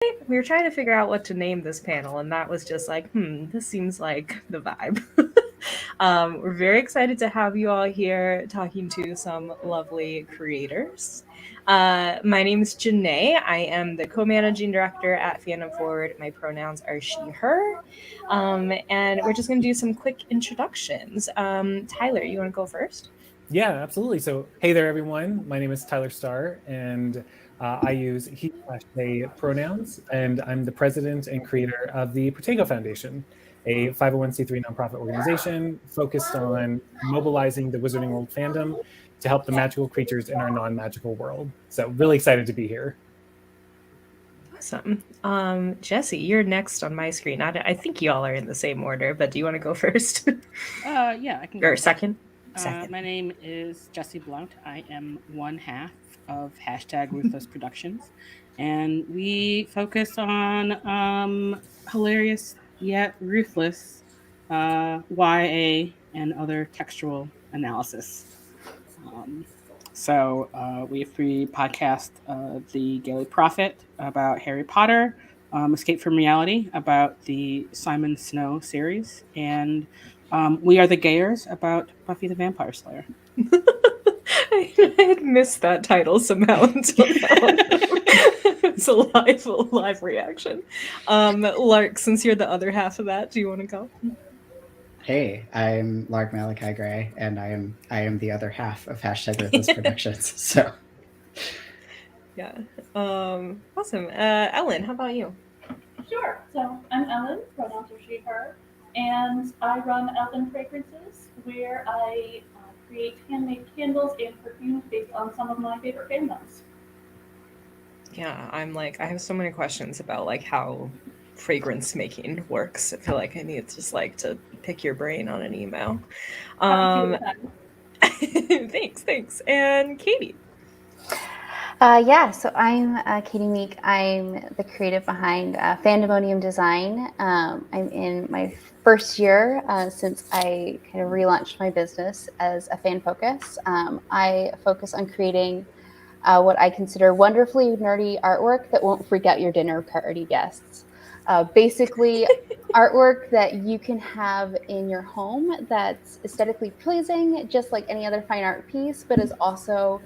we were trying to figure out what to name this panel, and that was just like, this seems like the vibe. We're very excited to have you all here talking to some lovely creators. My name is Janae. I am the co-managing director at Fandom Forward. My pronouns are she, her. And we're just going to do some quick introductions. Tyler, you want to go first? Yeah, absolutely. So, hey there, everyone. My name is Tyler Starr, and I use he/they pronouns, and I'm the president and creator of the Protego Foundation, a 501c3 nonprofit organization focused on mobilizing the Wizarding World fandom to help the magical creatures in our non-magical world. So, really excited to be here. Awesome. Jesse, you're next on my screen. I think y'all are in the same order, but do you want to go first? Yeah, I can go Or first. second? Second. My name is Jesse Blount. I am one half of #Ruthless Productions, and we focus on hilarious yet ruthless YA and other textual analysis. We have three podcasts: the Daily Prophet about Harry Potter, Escape from Reality about the Simon Snow series, and We Are the Gayers about Buffy the Vampire Slayer. I had missed that title somehow until now. It's a live reaction. Lark, since you're the other half of that, do you want to go? Hey, I'm Lark Malachi Gray, and I am the other half of #Ruthless Productions. So, yeah, awesome. Ellen, how about you? Sure. So I'm Ellen, pronouns are she, her, and I run Ellen Fragrances, where I create handmade candles and perfumes based on some of my favorite fandoms. Yeah, I have so many questions about like how fragrance making works. I feel like I need just like to pick your brain on an email. Thanks. And Katie. So I'm Katie Meek. I'm the creative behind Fandemonium Design. I'm in my first year since I kind of relaunched my business as a fan focus. I focus on creating what I consider wonderfully nerdy artwork that won't freak out your dinner party guests. Basically, artwork that you can have in your home that's aesthetically pleasing, just like any other fine art piece, but is also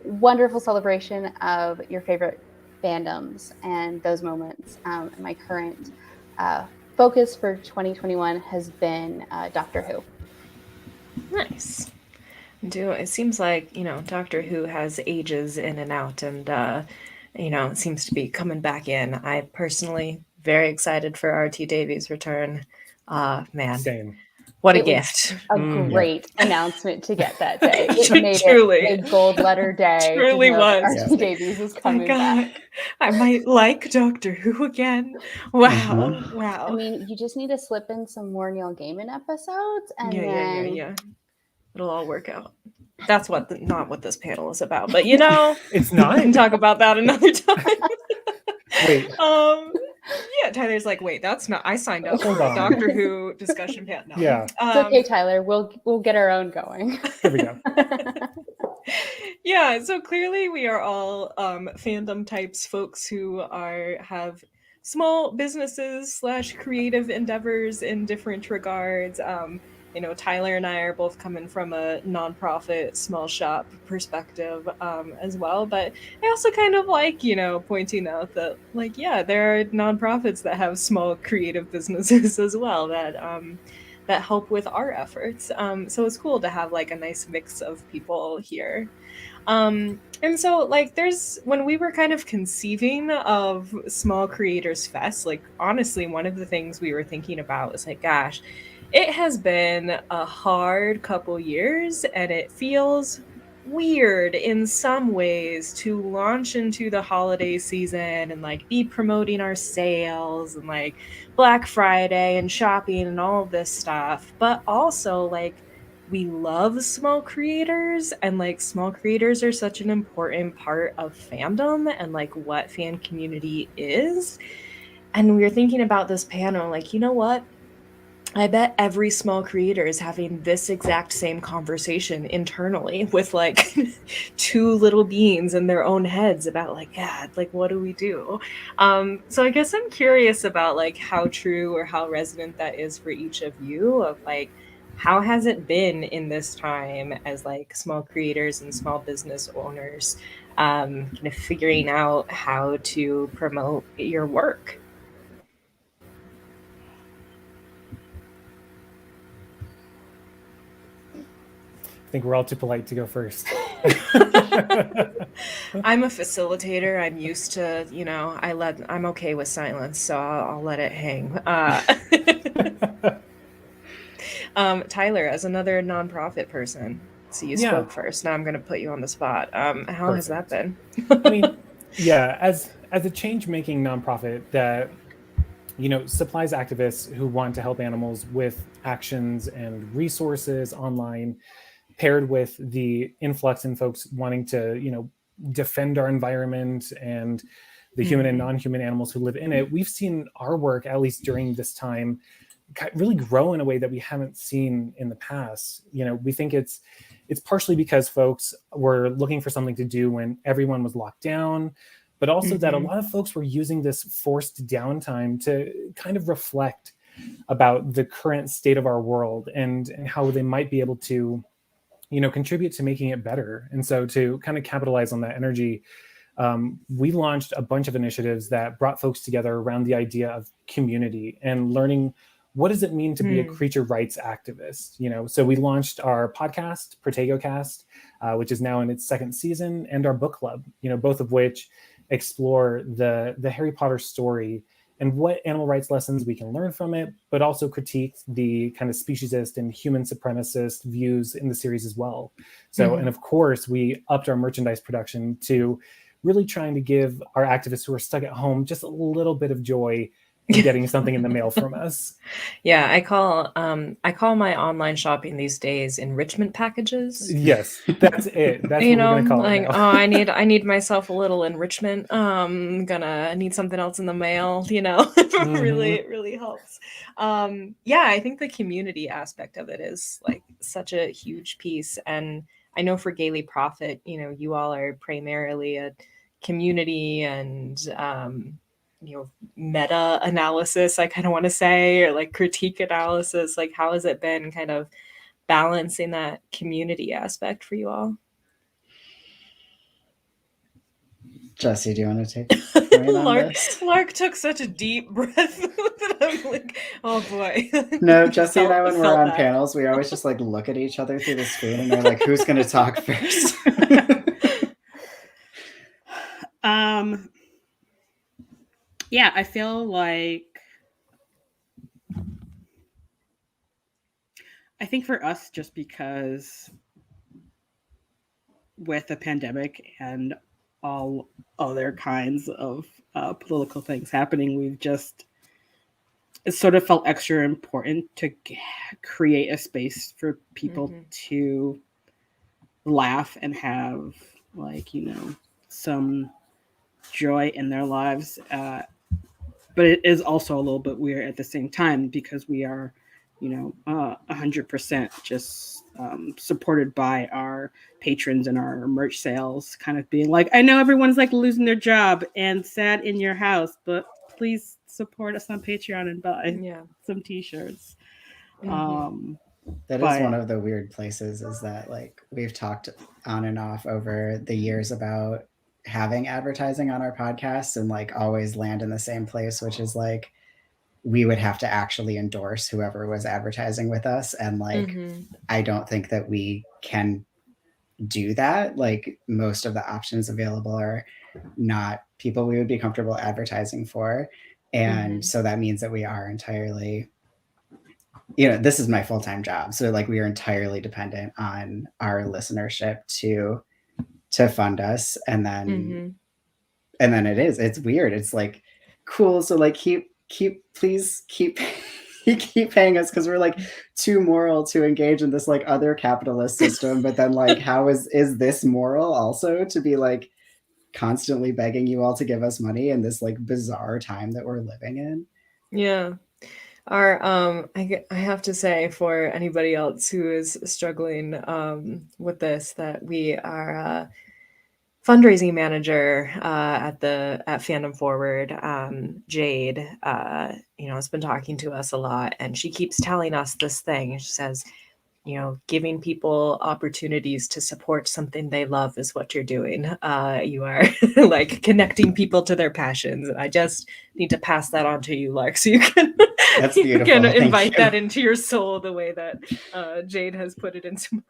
wonderful celebration of your favorite fandoms and those moments. My current focus for 2021 has been Doctor Who. Nice. It seems like, Doctor Who has ages in and out, and it seems to be coming back in. I personally very excited for RT Davies' return. Man, Same. what a gift! A great announcement to get that day. It made truly it a gold letter day. Truly was. RT Davies was coming back. I might like Doctor Who again. Wow, wow. I mean, you just need to slip in some more Neil Gaiman episodes, and yeah. It'll all work out. That's not what this panel is about, but it's not. We can talk about that another time. Wait. Yeah, Tyler's like, wait, that's not. I signed up for a Doctor Who discussion panel. No. Yeah, it's okay, Tyler. We'll get our own going. Here we go. Yeah, so clearly we are all fandom types, folks who have small businesses / creative endeavors in different regards. Tyler and I are both coming from a nonprofit, small shop perspective as well. But I also kind of like, pointing out that, there are nonprofits that have small creative businesses as well that help with our efforts. So it's cool to have like a nice mix of people here. And so when we were kind of conceiving of Small Creators Fest, honestly, one of the things we were thinking about was gosh, it has been a hard couple years, and it feels weird in some ways to launch into the holiday season and be promoting our sales and Black Friday and shopping and all of this stuff. But also we love small creators, and small creators are such an important part of fandom and what fan community is. And we were thinking about this panel, you know what? I bet every small creator is having this exact same conversation internally with like two little beings in their own heads about like, God, like what do we do? So I guess I'm curious about like how true or how resonant that is for each of you of like how has it been in this time as like small creators and small business owners kind of figuring out how to promote your work? I think we're all too polite to go first. I'm a facilitator. I'm used to, I'm okay with silence, so I'll let it hang. Tyler, as another nonprofit person, so you Yeah, spoke first. Now I'm going to put you on the spot. How has that perfect. been? I mean, yeah, as a change-making nonprofit that supplies activists who want to help animals with actions and resources online, paired with the influx in folks wanting to defend our environment and the human and non-human animals who live in it, we've seen our work, at least during this time, really grow in a way that we haven't seen in the past. We think it's partially because folks were looking for something to do when everyone was locked down, but also that a lot of folks were using this forced downtime to kind of reflect about the current state of our world and how they might be able to contribute to making it better. And so to kind of capitalize on that energy, we launched a bunch of initiatives that brought folks together around the idea of community and learning what does it mean to be a creature rights activist. So we launched our podcast, ProtegoCast, which is now in its second season, and our book club, both of which explore the Harry Potter story and what animal rights lessons we can learn from it, but also critique the kind of speciesist and human supremacist views in the series as well. So, and of course, we upped our merchandise production to really trying to give our activists who are stuck at home just a little bit of joy in getting something in the mail from us. Yeah, I call my online shopping these days enrichment packages. Yes, that's it. That's what we're gonna call like, it now. oh, I need myself a little enrichment. Gonna need something else in the mail. Really helps. Yeah, I think the community aspect of it is like such a huge piece, and I know for Gaily Profit, you all are primarily a community and meta analysis, I kind of want to say, or like critique analysis. Like, how has it been kind of balancing that community aspect for you all? Jesse, do you want to take point on this? Lark took such a deep breath that I'm like, oh boy. No, Jesse and I, when we're Felt on that. panels, we always just like look at each other through the screen and we're like, who's going to talk first? Yeah, I feel like I think for us, just because with the pandemic and all other kinds of political things happening, we've just it sort of felt extra important to create a space for people to laugh and have some joy in their lives. But it is also a little bit weird at the same time because we are 100% just supported by our patrons and our merch sales, kind of being like, I know everyone's like losing their job and sad in your house, but please support us on Patreon and buy some t-shirts. That is one of the weird places, is that like we've talked on and off over the years about having advertising on our podcast and like always land in the same place, which is like we would have to actually endorse whoever was advertising with us. And like, I don't think that we can do that. Like most of the options available are not people we would be comfortable advertising for. And so that means that we are entirely, this is my full-time job. So like we are entirely dependent on our listenership to fund us. And then, it's weird. It's like, cool. So like please keep keep paying us because we're like too moral to engage in this like other capitalist system. But then like, how is this moral also to be like constantly begging you all to give us money in this like bizarre time that we're living in? Yeah. Our I have to say, for anybody else who is struggling with this, that we are fundraising manager at Fandom Forward, Jade, has been talking to us a lot, and she keeps telling us this thing. She says, giving people opportunities to support something they love is what you're doing. You are like connecting people to their passions. And I just need to pass that on to you, Lark, so you can That's you beautiful. can Thank invite you. that into your soul the way that Jade has put it into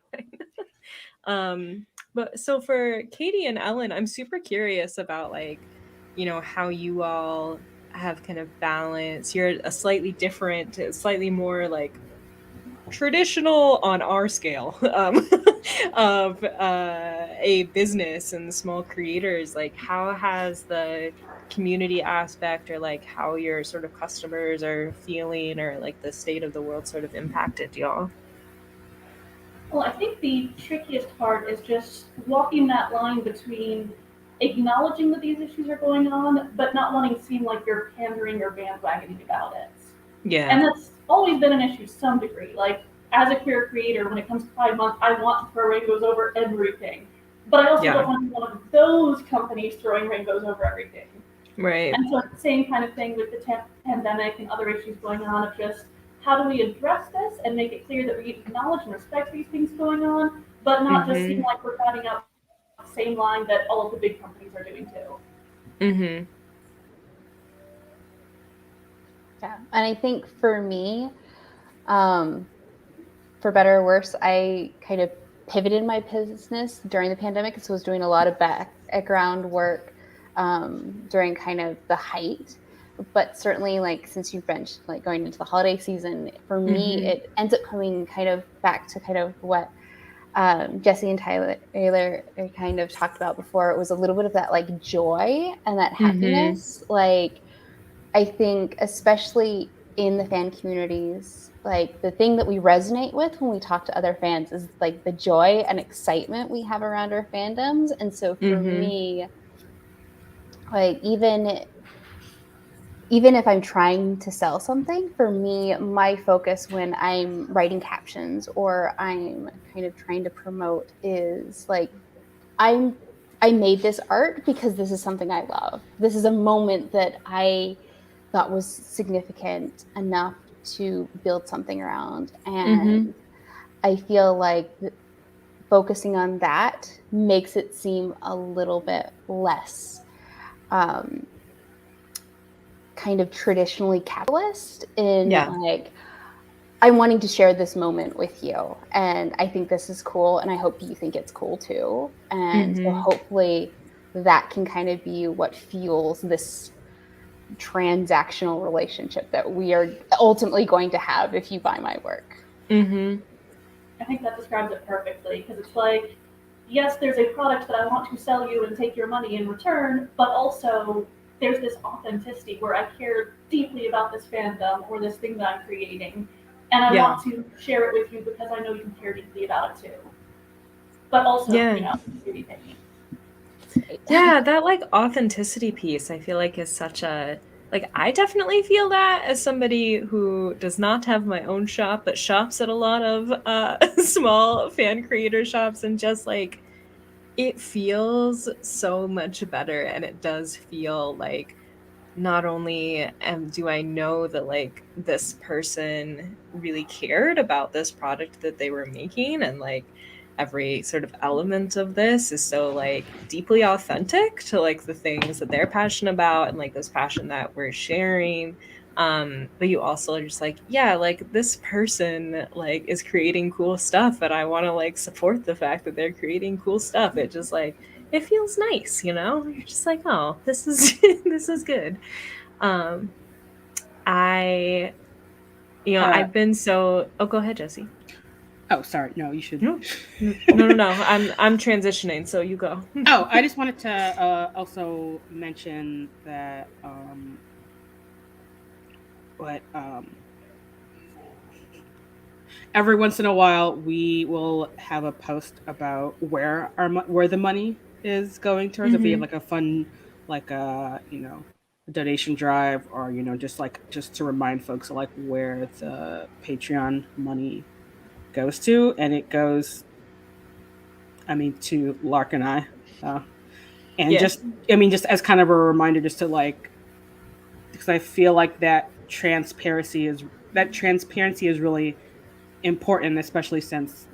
mine. But so for Katie and Ellen, I'm super curious about how you all have kind of balanced. You're a slightly different, slightly more like traditional on our scale of a business and small creators. Like, how has the community aspect, or like how your sort of customers are feeling, or like the state of the world sort of impacted y'all? Well, I think the trickiest part is just walking that line between acknowledging that these issues are going on, but not wanting to seem like you're pandering or bandwagoning about it. Yeah. And that's always been an issue to some degree. Like, as a queer creator, when it comes to Pride Month, I want to throw rainbows over everything. But I also Yeah. don't want to be one of those companies throwing rainbows over everything. Right. And so, same kind of thing with the pandemic and other issues going on of just how do we address this and make it clear that we acknowledge and respect these things going on, but not just seem like we're batting out the same line that all of the big companies are doing too. Mm-hmm. Yeah. And I think for me, for better or worse, I kind of pivoted my business during the pandemic. So I was doing a lot of background work during kind of the height. But certainly, like, since you've mentioned, like, going into the holiday season, for me, it ends up coming kind of back to kind of what Jesse and Tyler kind of talked about before. It was a little bit of that like joy and that happiness. Like, I think especially in the fan communities, like the thing that we resonate with when we talk to other fans is like the joy and excitement we have around our fandoms. And so for me, like even if I'm trying to sell something, for me, my focus when I'm writing captions or I'm kind of trying to promote is like I made this art because this is something I love. This is a moment that I thought was significant enough to build something around. And I feel like focusing on that makes it seem a little bit less kind of traditionally capitalist in like, I'm wanting to share this moment with you. And I think this is cool. And I hope you think it's cool too. And so hopefully that can kind of be what fuels this transactional relationship that we are ultimately going to have if you buy my work. I think that describes it perfectly because it's like, yes, there's a product that I want to sell you and take your money in return, but also there's this authenticity where I care deeply about this fandom or this thing that I'm creating, and I want to share it with you because I know you care deeply about it too. But also, really picky. Yeah, that like authenticity piece, I feel like is such a like, I definitely feel that as somebody who does not have my own shop but shops at a lot of small fan creator shops, and just like it feels so much better, and it does feel like not only do I know that like this person really cared about this product that they were making, and like every sort of element of this is so like deeply authentic to like the things that they're passionate about and like this passion that we're sharing. But you also are just like, yeah, like this person like is creating cool stuff, and I want to like support the fact that they're creating cool stuff. It just like, it feels nice, you're just like, oh, this is this is good. I I've been so oh, go ahead, Jesse. Oh, sorry. No, you should. No. I'm transitioning, so you go. Oh, I just wanted to also mention that what every once in a while we will have a post about where the money is going towards. If we have like a fun, like donation drive, or just to remind folks of like where the Patreon money goes to, and it goes, to Lark and I, and Yeah. just as kind of a reminder, just to like, because I feel like transparency is really important, especially since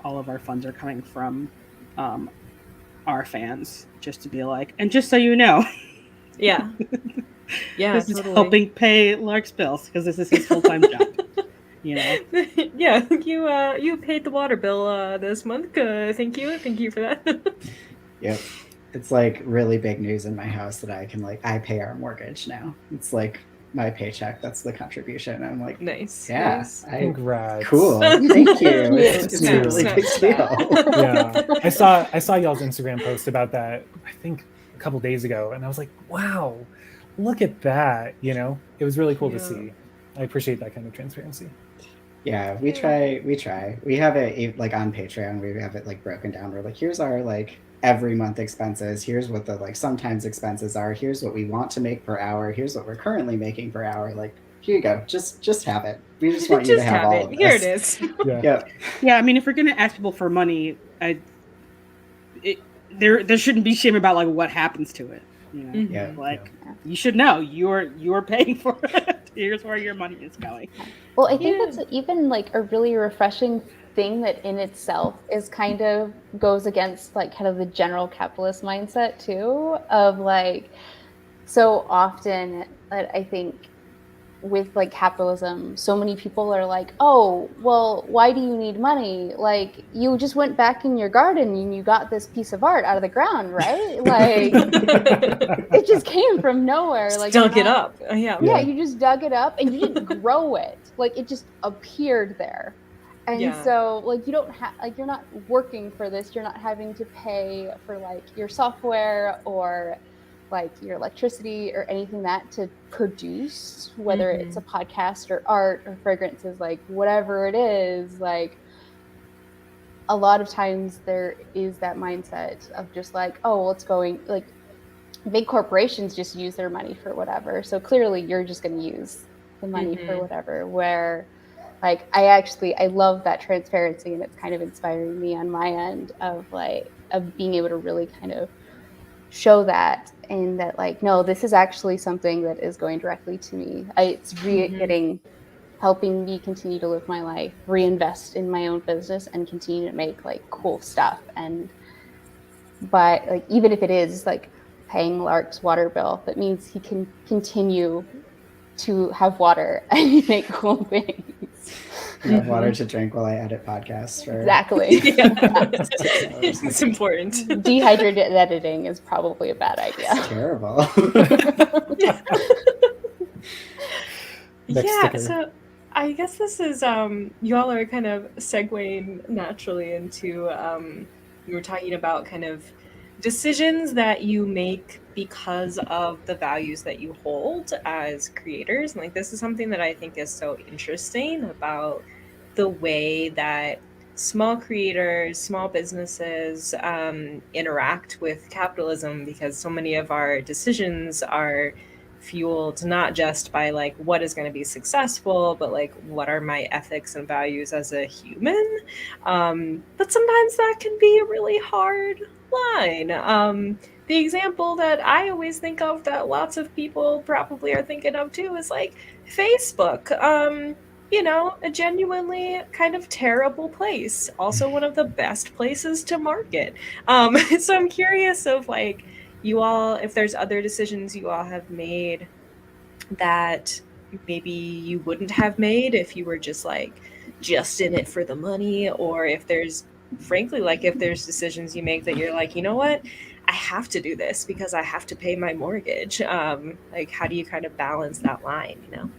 all of our funds are coming from our fans. Just to be like, and just so you know, Yeah. Yeah, this is totally. helping pay Lark's bills because this is his full-time job. Yeah, you paid the water bill this month. Thank you for that. Yep. It's like really big news in my house that I pay our mortgage now. It's like my paycheck. That's the contribution. I'm like, Nice. yeah, Nice. Congrats. Cool. Thank you. It's a Snap, really snap, big snap. deal. Yeah, I saw y'all's Instagram post about that, I think a couple days ago, and I was like, wow, look at that. It was really cool to see. I appreciate that kind of transparency. Yeah, we try. We have it like on Patreon. We have it like broken down. We're like, here's our like every month expenses. Here's what the like sometimes expenses are. Here's what we want to make per hour. Here's what we're currently making per hour. Like, here you go. Just have it. We just want you to have all of this. Here it is. Yeah. Yeah, if we're gonna ask people for money, there shouldn't be shame about like what happens to it. Yeah. You should know you're paying for it. Here's where your money is going. Well, I think that's even like a really refreshing thing that in itself is kind of goes against like kind of the general capitalist mindset too, of like, so often I think with like capitalism, so many people are like, oh, well, why do you need money? Like, you just went back in your garden and you got this piece of art out of the ground, right? Like, it just came from nowhere. Like, dug it up. Yeah, you just dug it up and you didn't grow it. Like, it just appeared there. And so, like, you don't have, like, you're not working for this. You're not having to pay for like your software or like your electricity or anything that to produce, whether it's a podcast or art or fragrances, like whatever it is. Like, a lot of times there is that mindset of just like, oh, well, it's going, like, big corporations just use their money for whatever, so clearly you're just going to use the money for whatever. Where like I love that transparency, and it's kind of inspiring me on my end of like of being able to really kind of show that, and that like, no, this is actually something that is going directly to me. It's helping me continue to live my life, reinvest in my own business, and continue to make like cool stuff. And but like, even if it is like paying Lark's water bill, that means he can continue to have water and make cool things. Have water to drink while I edit podcasts. Exactly. It's important. Dehydrated editing is probably a bad idea. It's terrible. So I guess this is y'all are kind of segueing naturally into you were talking about kind of decisions that you make because of the values that you hold as creators. And like, this is something that I think is so interesting about the way that small creators, small businesses interact with capitalism, because so many of our decisions are fueled not just by like what is going to be successful, but like what are my ethics and values as a human. But sometimes that can be a really hard line. The example that I always think of, that lots of people probably are thinking of too, is like Facebook. A genuinely kind of terrible place. Also one of the best places to market. So I'm curious of like, you all, if there's other decisions you all have made that maybe you wouldn't have made if you were just in it for the money, or if there's frankly, like, if there's decisions you make that you're like, you know what, I have to do this because I have to pay my mortgage. Like, how do you kind of balance that line,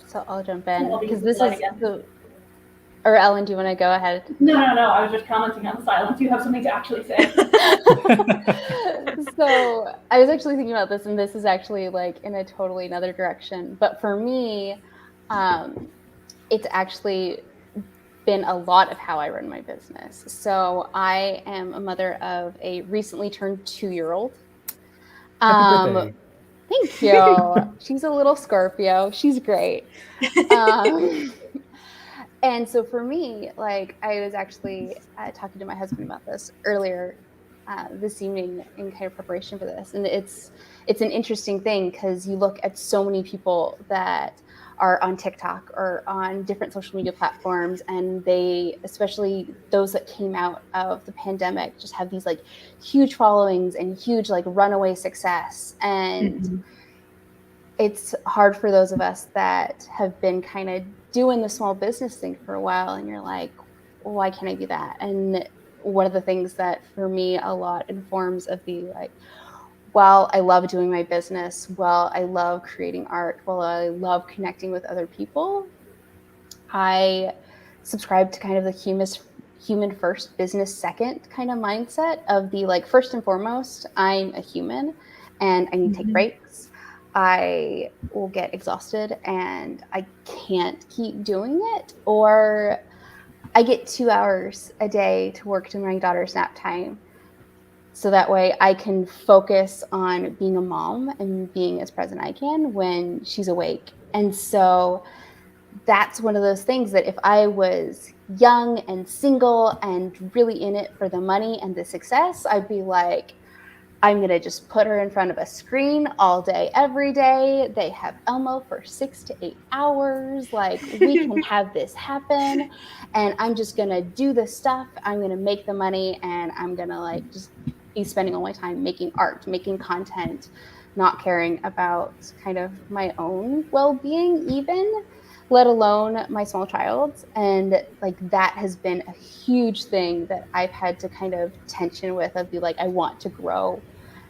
So I'll jump in because this is or Ellen, do you want to go ahead? No. I was just commenting on the silence. You have something to actually say. So I was actually thinking about this, and this is actually like in a totally another direction. But for me, it's actually been a lot of how I run my business. So I am a mother of a recently turned 2-year-old. Happy birthday. Thank you. She's a little Scorpio. She's great. And so for me, like, I was actually talking to my husband about this earlier this evening in kind of preparation for this, and it's an interesting thing because you look at so many people that are on TikTok or on different social media platforms, and they, especially those that came out of the pandemic, just have these like huge followings and huge like runaway success. And it's hard for those of us that have been kind of doing the small business thing for a while, and you're like, why can't I do that? And one of the things that for me a lot informs of the like, while I love doing my business, while I love creating art, while I love connecting with other people, I subscribe to kind of the human first, business second kind of mindset of the like, first and foremost, I'm a human and I need to take breaks. I will get exhausted and I can't keep doing it. Or I get 2 hours a day to work during my daughter's nap time. So that way I can focus on being a mom and being as present I can when she's awake. And so that's one of those things that if I was young and single and really in it for the money and the success, I'd be like, I'm going to just put her in front of a screen all day, every day. They have Elmo for 6 to 8 hours. Like, we can have this happen. And I'm just going to do the stuff. I'm going to make the money. And I'm going to like just be spending all my time making art, making content, not caring about kind of my own well-being even, let alone my small child's. And like, that has been a huge thing that I've had to kind of tension with, of be like, I want to grow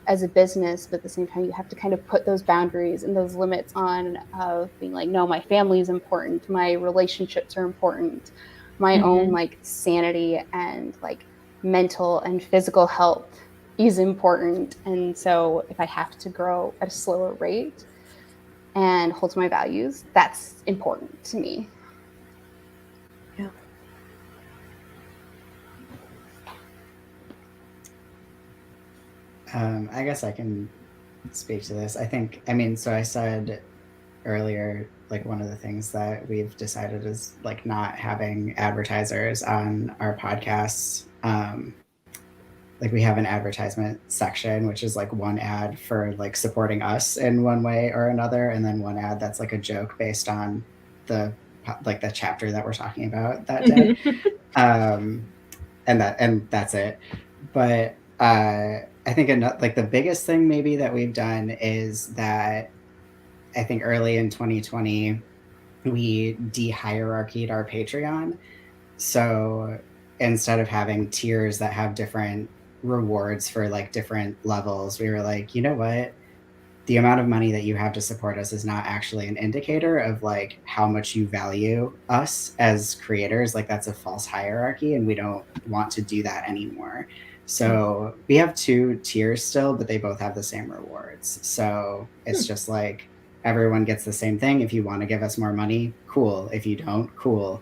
as a business, but at the same time you have to kind of put those boundaries and those limits on, of being like, no, my family is important, my relationships are important, my own like sanity and like mental and physical health is important. And so if I have to grow at a slower rate and hold to my values, that's important to me. Yeah. I guess I can speak to this. I mean, so I said earlier, like, one of the things that we've decided is like not having advertisers on our podcasts. Like, we have an advertisement section, which is like one ad for like supporting us in one way or another, and then one ad that's like a joke based on the chapter that we're talking about that day. And that's it. But I think like the biggest thing maybe that we've done is that I think early in 2020 we de-hierarchied our Patreon. So instead of having tiers that have different rewards for like different levels, we were like, you know what? The amount of money that you have to support us is not actually an indicator of like how much you value us as creators. Like, that's a false hierarchy, and we don't want to do that anymore. So we have 2 tiers still, but they both have the same rewards. So it's just like everyone gets the same thing. If you want to give us more money, cool. If you don't, cool.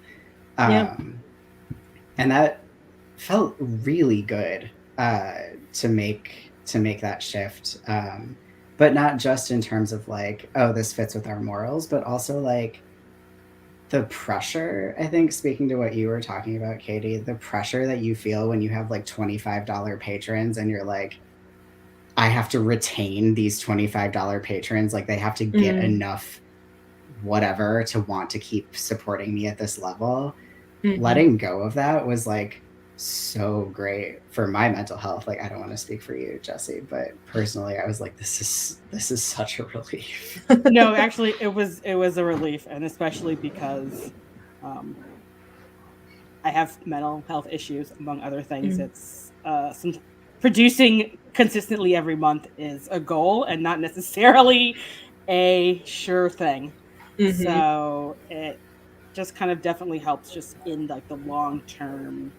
And that felt really good to make that shift. But not just in terms of like, oh, this fits with our morals, but also like the pressure. I think, speaking to what you were talking about, Katie, the pressure that you feel when you have like $25 patrons and you're like, I have to retain these $25 patrons. Like, they have to get enough whatever to want to keep supporting me at this level. Letting go of that was like so great for my mental health. Like, I don't want to speak for you, Jesse, but personally I was like, this is such a relief. No, actually it was a relief, and especially because I have mental health issues, among other things. It's producing consistently every month is a goal and not necessarily a sure thing. So it just kind of definitely helps just in like the long term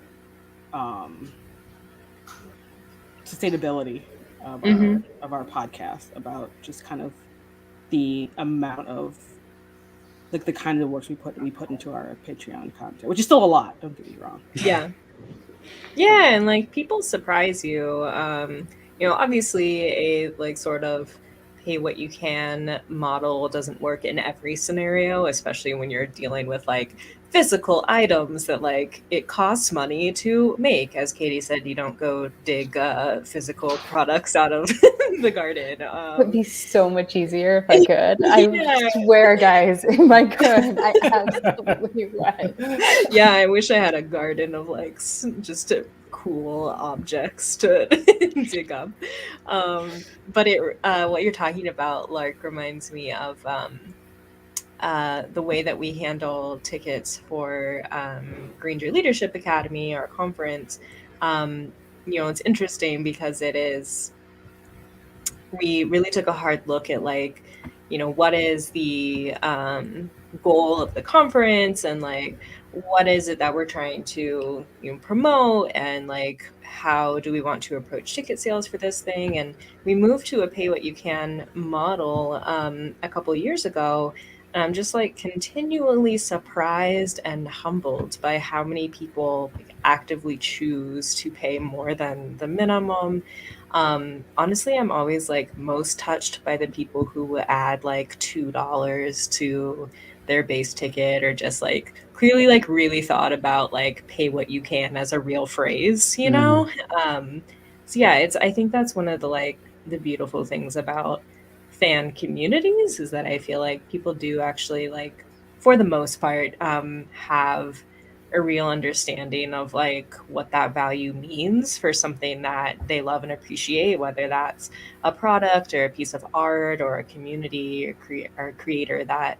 sustainability of our podcast, about just kind of the amount of like the kind of works we put into our Patreon content, which is still a lot. Don't get me wrong. Yeah. Yeah, and like people surprise you. Obviously a like sort of pay what you can model doesn't work in every scenario, especially when you're dealing with like physical items that like it costs money to make. As Katie said, you don't go dig physical products out of the garden. It would be so much easier if I could. I Yeah. swear, guys, if I could, I absolutely would. Yeah, I wish I had a garden of like just cool objects to dig up. But what you're talking about, Lark, reminds me of the way that we handle tickets for Granger Leadership Academy, our conference. It's interesting because we really took a hard look at like, what is the goal of the conference, and like what is it that we're trying to promote, and like how do we want to approach ticket sales for this thing. And we moved to a pay what you can model a couple years ago, and I'm just like continually surprised and humbled by how many people like, actively choose to pay more than the minimum. Honestly, I'm always like most touched by the people who will add like $2 to their base ticket, or just like clearly like really thought about like pay what you can as a real phrase, you know? So yeah, I think that's one of the like the beautiful things about fan communities, is that I feel like people do actually like for the most part have a real understanding of like what that value means for something that they love and appreciate, whether that's a product or a piece of art or a community or creator that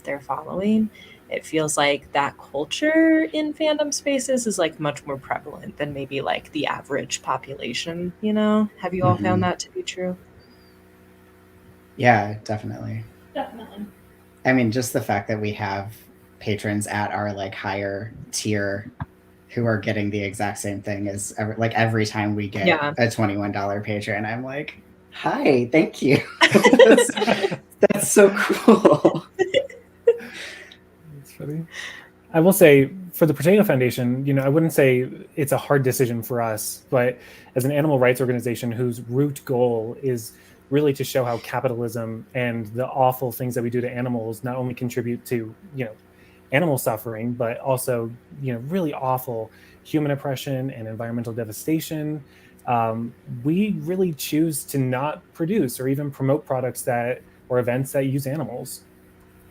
they're following. It feels like that culture in fandom spaces is like much more prevalent than maybe like the average population, Have you all found that to be true? Yeah, definitely. Definitely. I mean, just the fact that we have patrons at our like higher tier who are getting the exact same thing as like every time we get a $21 patron, I'm like, hi, thank you. That's so cool. That's funny. I will say for the Protego Foundation, I wouldn't say it's a hard decision for us, but as an animal rights organization whose root goal is really to show how capitalism and the awful things that we do to animals not only contribute to, animal suffering, but also, really awful human oppression and environmental devastation. We really choose to not produce or even promote products or events that use animals.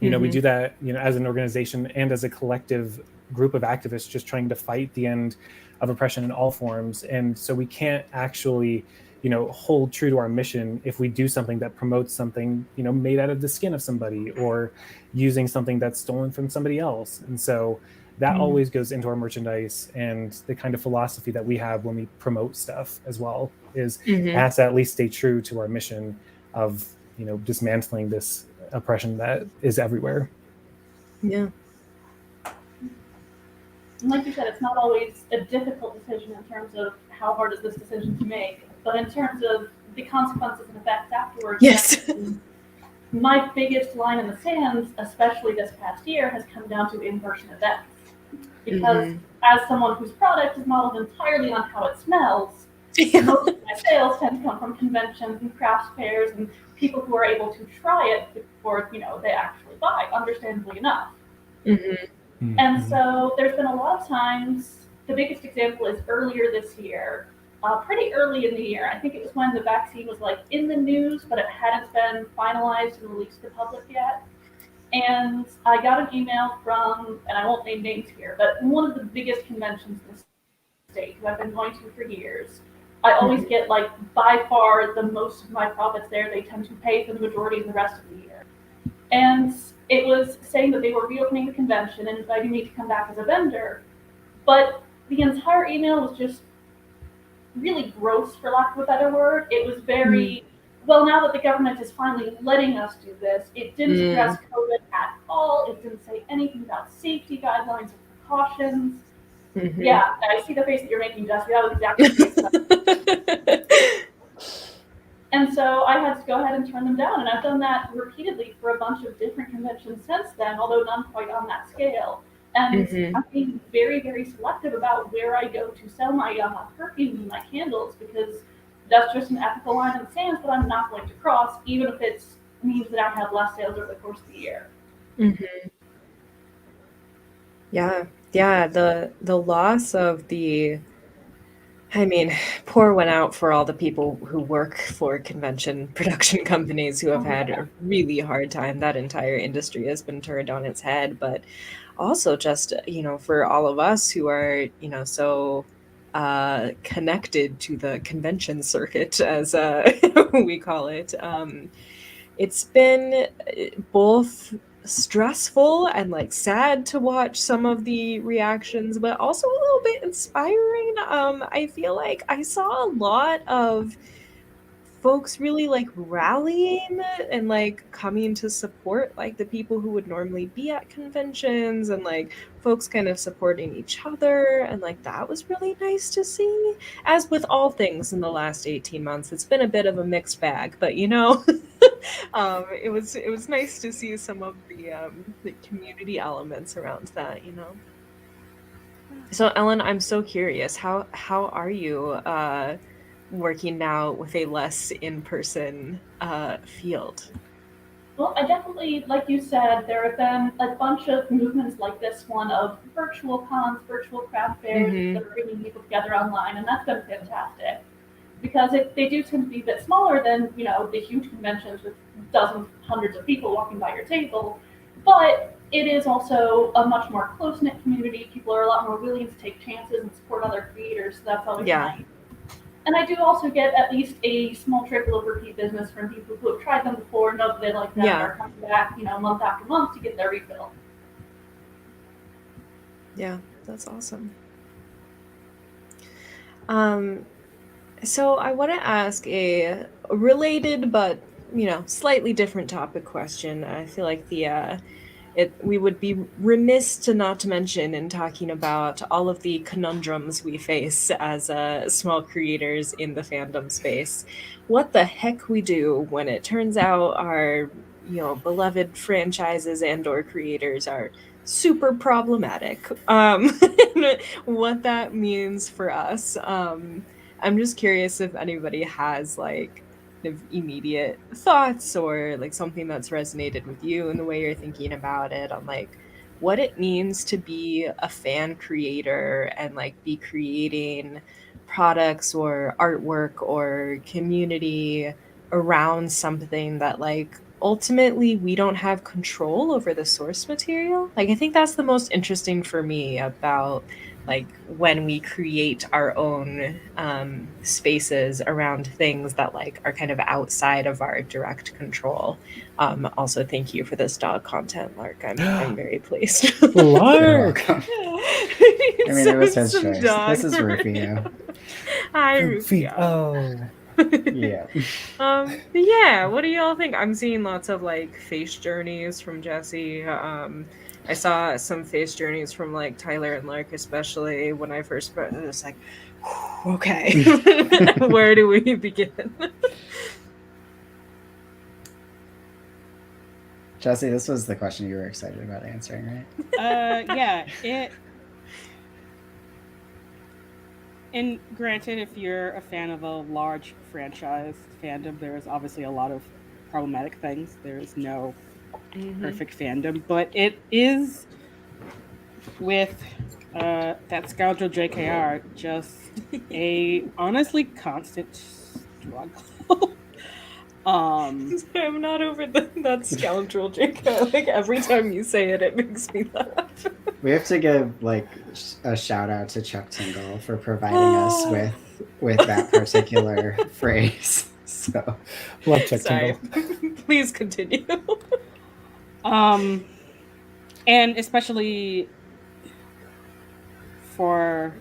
We do that, as an organization and as a collective group of activists just trying to fight the end of oppression in all forms. And so we can't actually, hold true to our mission if we do something that promotes something, made out of the skin of somebody or using something that's stolen from somebody else. And so that always goes into our merchandise, and the kind of philosophy that we have when we promote stuff as well is it has to at least stay true to our mission of, dismantling this oppression that is everywhere. Yeah. And like you said, it's not always a difficult decision in terms of how hard is this decision to make, but in terms of the consequences and effects afterwards. Yes. My biggest line in the sand, especially this past year, has come down to in-person events. Because as someone whose product is modeled entirely on how it smells, most of my sales tend to come from conventions and crafts fairs and people who are able to try it before they actually buy, understandably enough. And so there's been a lot of times, the biggest example is earlier this year, pretty early in the year. I think it was when the vaccine was like in the news, but it hadn't been finalized and released to the public yet. And I got an email from, and I won't name names here, but one of the biggest conventions in the state who I've been going to for years. I always get like by far the most of my profits there. They tend to pay for the majority of the rest of the year. And it was saying that they were reopening the convention and inviting me to come back as a vendor. But the entire email was just really gross, for lack of a better word. It was very, well, now that the government is finally letting us do this, it didn't address COVID at all. It didn't say anything about safety guidelines or precautions. Yeah, I see the face that you're making, Jesse. That was exactly the face. And so I had to go ahead and turn them down. And I've done that repeatedly for a bunch of different conventions since then, although none quite on that scale. And Mhm. I'm being very, very selective about where I go to sell my perfumes and my candles, because that's just an ethical line in the sand that I'm not going to cross, even if it means that I have less sales over the course of the year. Mhm. Yeah. Yeah, the loss of the I mean, pour one out for all the people who work for convention production companies who have Oh, had yeah. a really hard time. That entire industry has been turned on its head, but also just, for all of us who are, so connected to the convention circuit, as we call it. It's been both stressful and like sad to watch some of the reactions, but also a little bit inspiring. I feel like I saw a lot of folks really like rallying and like coming to support like the people who would normally be at conventions, and like folks kind of supporting each other, and like that was really nice to see. As with all things in the last 18 months, it's been a bit of a mixed bag, but it was nice to see some of the community elements around that. So Ellen, I'm so curious, how are you working now with a less in-person field? Well, I definitely, like you said, there have been a bunch of movements like this one of virtual cons, virtual craft fairs Mm-hmm. that are bringing people together online, and that's been fantastic. Because they do tend to be a bit smaller than, the huge conventions with dozens, hundreds of people walking by your table. But it is also a much more close-knit community. People are a lot more willing to take chances and support other creators, so that's always Yeah. nice. And I do also get at least a small trickle of repeat business from people who have tried them before, know that they like them, and Yeah. are coming back, month after month to get their refill. Yeah, that's awesome. So I want to ask a related but slightly different topic question. I feel like we would be remiss to not to mention in talking about all of the conundrums we face as small creators in the fandom space. What the heck we do when it turns out our beloved franchises and or creators are super problematic. What that means for us. I'm just curious if anybody has like kind of immediate thoughts or like something that's resonated with you in the way you're thinking about it, on like what it means to be a fan creator and like be creating products or artwork or community around something that like ultimately we don't have control over the source material. Like I think that's the most interesting for me about like when we create our own spaces around things that like are kind of outside of our direct control. Also, thank you for this dog content, Lark. I'm very pleased. You're Lark! welcome. I mean, it was his choice. This is Rufio. Hi, Feet. Rufio. Oh. Yeah. But yeah, what do y'all think? I'm seeing lots of like face journeys from Jesse. I saw some face journeys from like Tyler and Lark, especially when I first met. It was like, okay, where do we begin? Jesse, this was the question you were excited about answering, right? Yeah, and granted, if you're a fan of a large franchise fandom, there is obviously a lot of problematic things. There is no perfect fandom, but it is with that scoundrel JKR just a honestly constant struggle. I'm not over that scoundrel, Jacob. Like every time you say it, it makes me laugh. We have to give like a shout out to Chuck Tingle for providing us with that particular phrase. So Love Chuck Sorry. Tingle. Please continue. And especially for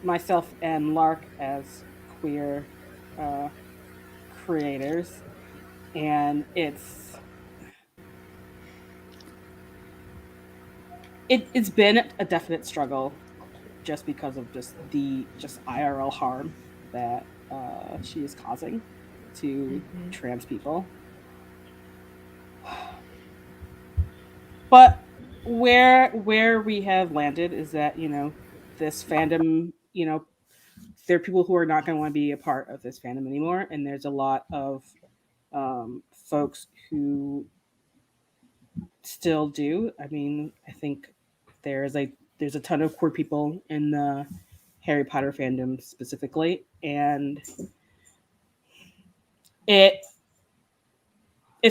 myself and Lark as queer creators, and it's been a definite struggle just because of just the IRL harm that she is causing. to trans people. But where we have landed is that, this fandom, there are people who are not going to want to be a part of this fandom anymore, and there's a lot of folks who still do. I mean, I think there's a ton of queer people in the Harry Potter fandom specifically, and it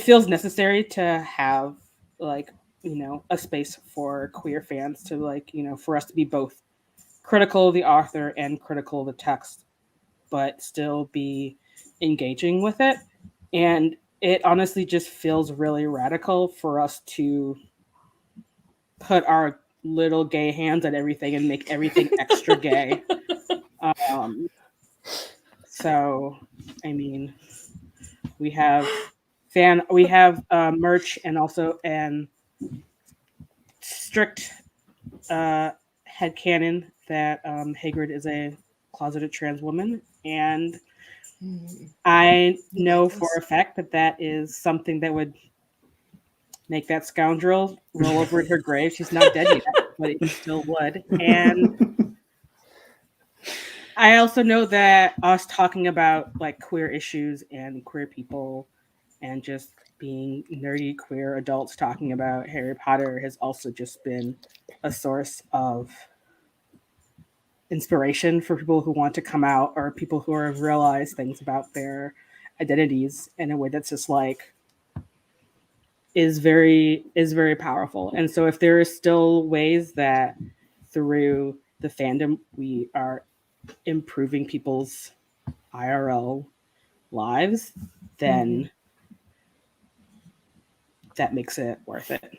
feels necessary to have a space for queer fans to for us to be both critical of the author and critical of the text, but still be engaging with it. And it honestly just feels really radical for us to put our little gay hands on everything and make everything extra gay. So, I mean, we have merch and also an strict headcanon that Hagrid is a closeted trans woman, and I know for a fact that is something that would make that scoundrel roll over in her grave. She's not dead yet, but it still would. And I also know that us talking about like queer issues and queer people and just being nerdy queer adults talking about Harry Potter has also just been a source of inspiration for people who want to come out or people who have realized things about their identities in a way that's just like is very powerful. And so if there are still ways that through the fandom we are improving people's IRL lives, then that makes it worth it.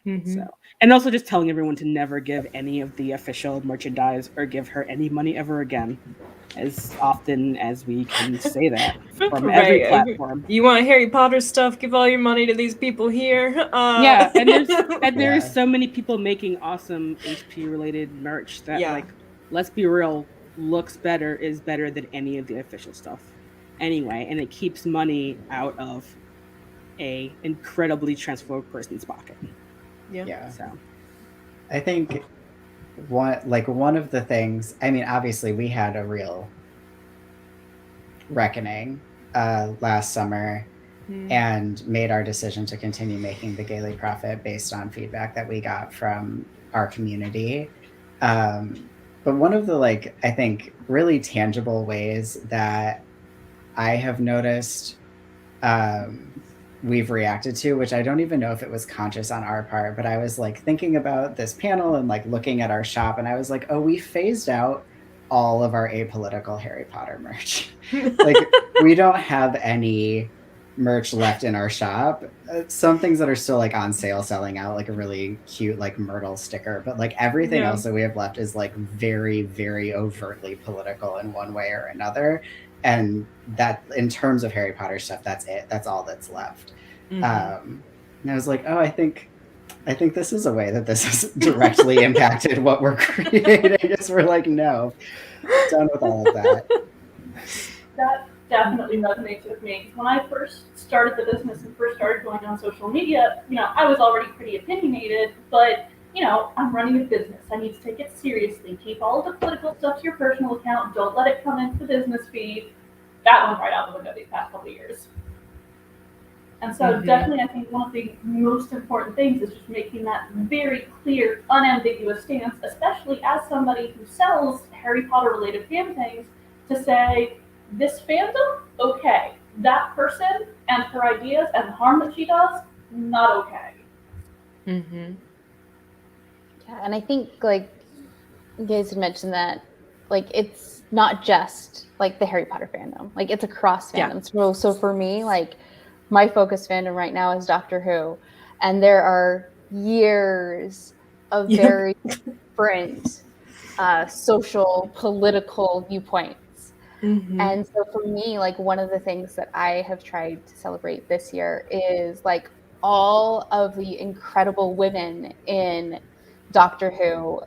So, and also just telling everyone to never give any of the official merchandise or give her any money ever again, as often as we can say that from every platform. You want Harry Potter stuff? Give all your money to these people here. Yeah, and there's so many people making awesome HP related merch that like, let's be real, is better than any of the official stuff anyway, and it keeps money out of a incredibly transphobic person's pocket. Yeah. So I think one of the things, I mean, obviously we had a real reckoning last summer and made our decision to continue making the Gaily Prophet based on feedback that we got from our community. But one of the I think really tangible ways that I have noticed we've reacted to, which I don't even know if it was conscious on our part, but I was thinking about this panel and looking at our shop, and I was like, oh, we phased out all of our apolitical Harry Potter merch. We don't have any merch left in our shop. Some things that are still on sale selling out, like a really cute Myrtle sticker, but everything else that we have left is very, very overtly political in one way or another. And that, in terms of Harry Potter stuff, that's it. That's all that's left. And I was like, oh, I think this is a way that this has directly impacted what we're creating. Because we're no, done with all of that. That definitely resonates with me. When I first started the business and first started going on social media, I was already pretty opinionated, but I'm running a business. I need to take it seriously. Keep all of the political stuff to your personal account. Don't let it come into the business feed. That went right out the window these past couple of years. And so definitely I think one of the most important things is just making that very clear, unambiguous stance, especially as somebody who sells Harry Potter related fan things, to say, this fandom, okay. That person and her ideas and the harm that she does, not okay. Yeah, and I think you guys had mentioned that it's not just the Harry Potter fandom, it's across fandoms. So for me, my focus fandom right now is Doctor Who, and there are years of very different social, political viewpoints. And so for me, one of the things that I have tried to celebrate this year is all of the incredible women in Doctor Who,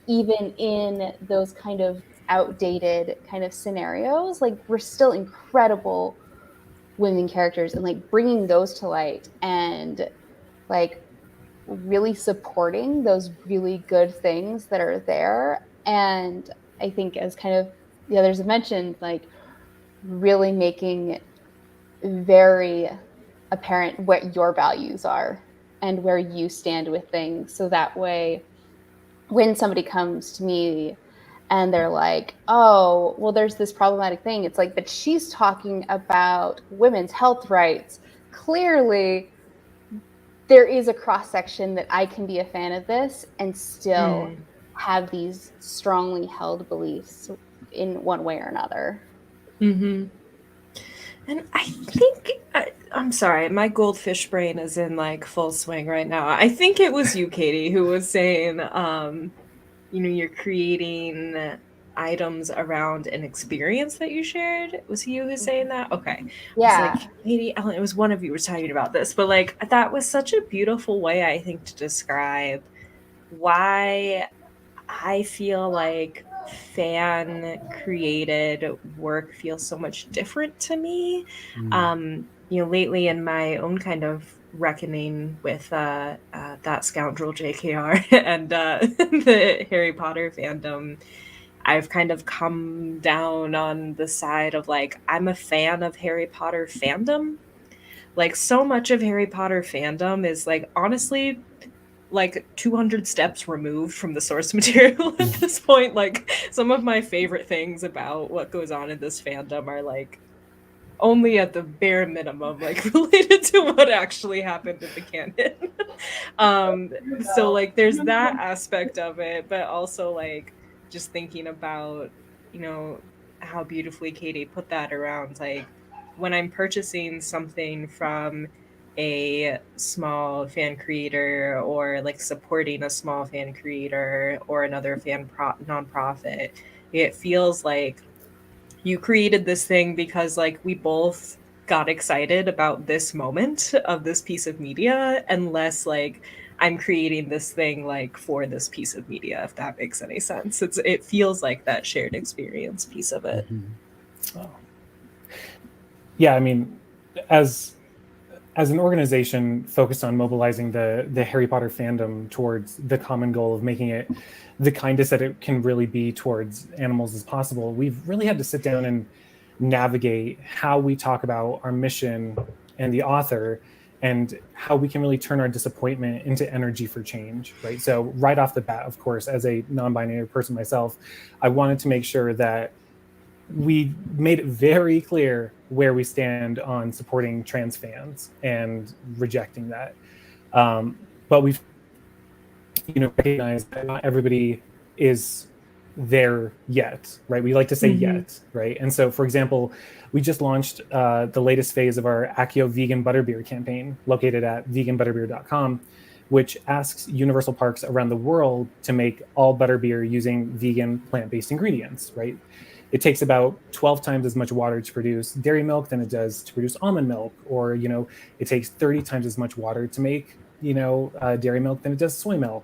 even in those kind of outdated kind of scenarios, we're still incredible women characters and like bringing those to light and like really supporting those really good things that are there. And I think, as kind of the others have mentioned, like really making very apparent what your values are and where you stand with things. So that way, when somebody comes to me and they're like, oh, well, there's this problematic thing, it's like, but she's talking about women's health rights. Clearly, there is a cross section that I can be a fan of this and still have these strongly held beliefs in one way or another. Mm-hmm. And I think I'm sorry, my goldfish brain is in like full swing right now. I think it was you, Katie, who was saying, you're creating items around an experience that you shared. Was he you who was saying that? Okay. It's like, Yeah. Katie, Ellen, it was one of you was talking about this, but like that was such a beautiful way, I think, to describe why I feel like fan created work feels so much different to me. Lately in my own kind of reckoning with that scoundrel JKR and the Harry Potter fandom, I've kind of come down on the side of like, I'm a fan of Harry Potter fandom. Like, so much of Harry Potter fandom is like, honestly, like 200 steps removed from the source material at this point. Like, some of my favorite things about what goes on in this fandom are like only at the bare minimum like related to what actually happened in the canon. So like there's that aspect of it, but also like just thinking about, how beautifully Katie put that around, like when I'm purchasing something from a small fan creator or like supporting a small fan creator or another nonprofit, it feels like you created this thing because like we both got excited about this moment of this piece of media, unless like I'm creating this thing like for this piece of media, if that makes any sense. It feels like that shared experience piece of it. Oh. Yeah, I mean, as an organization focused on mobilizing the Harry Potter fandom towards the common goal of making it the kindest that it can really be towards animals as possible, we've really had to sit down and navigate how we talk about our mission and the author and how we can really turn our disappointment into energy for change, right? So right off the bat, of course, as a non-binary person myself, I wanted to make sure that we made it very clear where we stand on supporting trans fans and rejecting that. But we've recognized that not everybody is there yet, right? We like to say yet, right? And so, for example, we just launched the latest phase of our Accio Vegan Butterbeer campaign, located at veganbutterbeer.com, which asks Universal Parks around the world to make all butterbeer using vegan plant-based ingredients, right? It takes about 12 times as much water to produce dairy milk than it does to produce almond milk, or it takes 30 times as much water to make dairy milk than it does soy milk.